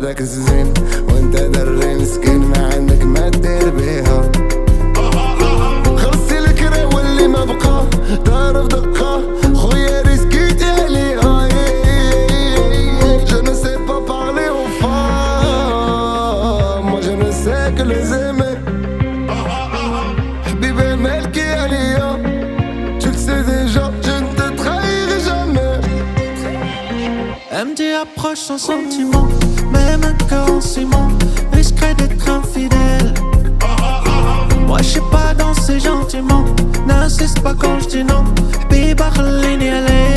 عندك الزين وانت دري مسكين ما عندك ما دير بيها. خلصتي الكرا واللي ما بقى تعرف دقة خويا ريسكيتي عليها. Je ne sais pas parler aux femmes, moi je ne sais que les aimer. حبيبي مالكي عليا tu le sais déjà, je ne te trahirai jamais. MD approche sans sentiment, même un cœur en ciment risquerait d'être infidèle. Moi je sais pas danser gentiment, n'insiste pas quand je dis non. Biba خليني عليك